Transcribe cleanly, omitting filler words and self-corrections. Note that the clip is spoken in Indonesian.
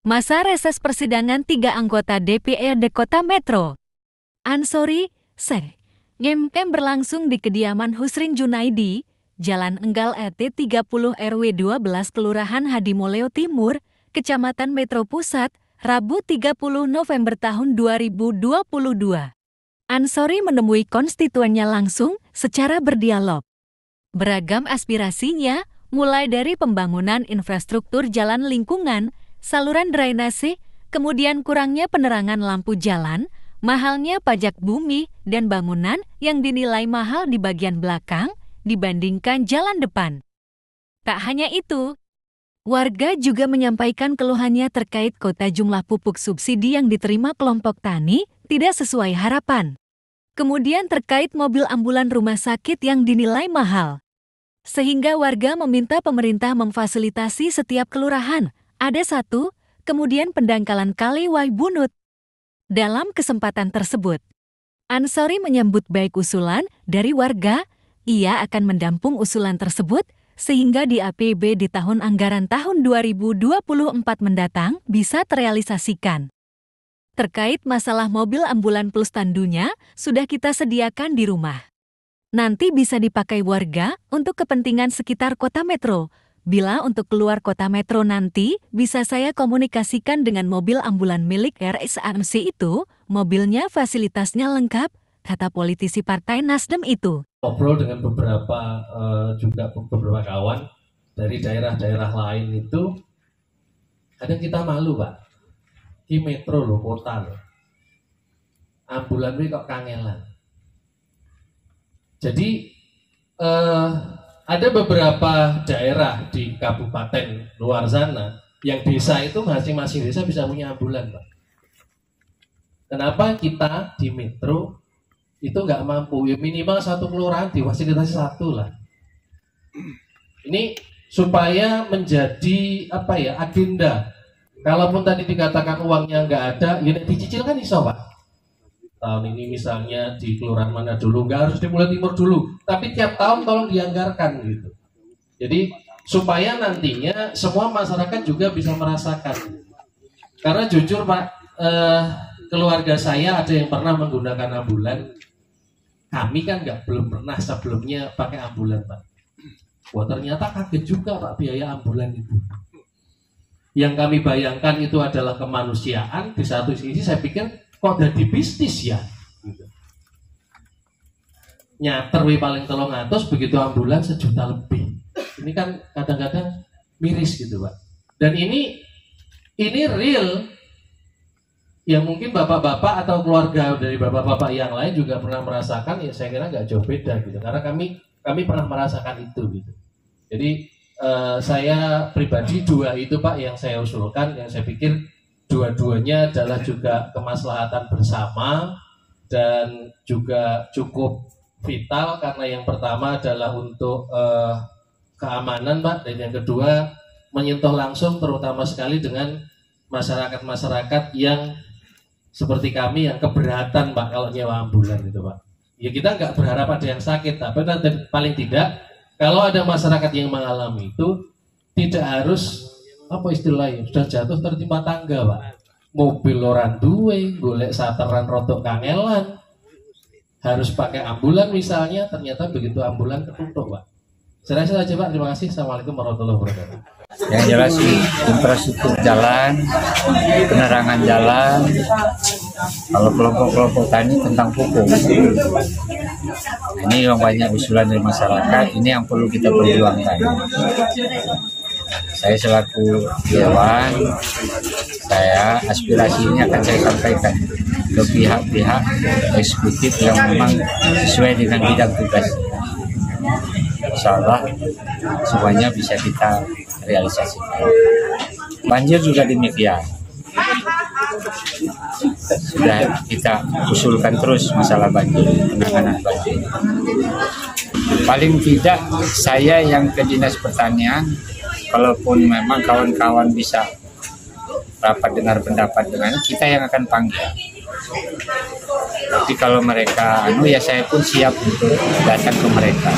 Masa reses persidangan 3 anggota DPRD Kota Metro Ansori, Ngem berlangsung di kediaman Husrin Junaidi, Jalan Enggal ET 30 RW 12 Kelurahan Hadimulyo Timur, Kecamatan Metro Pusat, Rabu 30 November tahun 2022. Ansori menemui konstituennya langsung secara berdialog. Beragam aspirasinya, mulai dari pembangunan infrastruktur jalan lingkungan, saluran drainase, kemudian kurangnya penerangan lampu jalan, mahalnya pajak bumi, dan bangunan yang dinilai mahal di bagian belakang dibandingkan jalan depan. Tak hanya itu, warga juga menyampaikan keluhannya terkait kota jumlah pupuk subsidi yang diterima kelompok tani tidak sesuai harapan. Kemudian terkait mobil ambulan rumah sakit yang dinilai mahal. Sehingga warga meminta pemerintah memfasilitasi setiap kelurahan. Ada satu, kemudian pendangkalan kali Waibunut. Dalam kesempatan tersebut, Ansori menyambut baik usulan dari warga. Ia akan mendampung usulan tersebut sehingga di APB di tahun anggaran tahun 2024 mendatang bisa terrealisasikan. Terkait masalah mobil ambulan plus tandunya, sudah kita sediakan di rumah. Nanti bisa dipakai warga untuk kepentingan sekitar kota metro. Bila untuk keluar kota metro nanti, bisa saya komunikasikan dengan mobil ambulan milik RSAMC itu, mobilnya fasilitasnya lengkap, kata politisi Partai Nasdem itu. Ngobrol dengan beberapa kawan dari daerah-daerah lain itu, kadang kita malu Pak, di metro loh, kota loh, ambulan ini kok kangelan. Jadi, ada beberapa daerah di kabupaten luar sana yang desa itu masing-masing desa bisa punya ambulan, Pak. Kenapa kita di metro itu nggak mampu? Ya minimal satu kelurahan difasilitasi satu lah. Ini supaya menjadi agenda. Kalaupun tadi dikatakan uangnya nggak ada, ya dicicil kan iso Pak. Tahun ini misalnya di kelurahan mana dulu, nggak harus di Mulyo Timur dulu, tapi tiap tahun tolong dianggarkan gitu. Jadi supaya nantinya semua masyarakat juga bisa merasakan. Karena jujur Pak, keluarga saya ada yang pernah menggunakan ambulan. Kami kan belum pernah sebelumnya pakai ambulan Pak. Wah ternyata kaget juga Pak biaya ambulan itu. Yang kami bayangkan itu adalah kemanusiaan. Di satu sisi saya pikir kok jadi bisnis ya gitu. Nyater paling 300, begitu ambulan 1 juta lebih. Ini kan kadang-kadang miris gitu Pak. Dan ini real. Yang mungkin bapak-bapak atau keluarga dari bapak-bapak yang lain juga pernah merasakan, ya saya kira nggak jauh beda gitu. Karena kami pernah merasakan itu gitu. Jadi saya pribadi 2 itu Pak yang saya usulkan, yang saya pikir dua-duanya adalah juga kemaslahatan bersama dan juga cukup vital, karena yang pertama adalah untuk keamanan Pak, dan yang kedua menyentuh langsung terutama sekali dengan masyarakat-masyarakat yang seperti kami yang keberatan Pak kalau nyewa ambulan itu Pak. Ya kita nggak berharap ada yang sakit, tapi paling tidak kalau ada masyarakat yang mengalami itu tidak harus istilahnya sudah jatuh tertimpa tangga Pak. Mobil orang duwe, golek sateran rotok kangelan, harus pakai ambulan misalnya, ternyata begitu ambulan ketutup Pak. Saya rasa saja Pak, terima kasih. Assalamualaikum warahmatullahi wabarakatuh. Yang jelas infrastruktur jalan, penerangan jalan, kalau kelompok-kelompok tani tentang pupuk. Ini yang banyak usulan dari masyarakat, ini yang perlu kita perjuangkan. Saya selaku dewan, aspirasi ini akan saya sampaikan ke pihak-pihak eksekutif yang memang sesuai dengan bidang tugas. Insya Allah semuanya bisa kita realisasikan. Banjir juga demikian. Sudah kita usulkan terus masalah banjir, penanganan banjir. Paling tidak saya yang ke Dinas Pertanian, kalaupun memang kawan-kawan bisa rapat dengar pendapat dengan kita yang akan panggil. Tapi kalau mereka ya saya pun siap untuk datang ke mereka.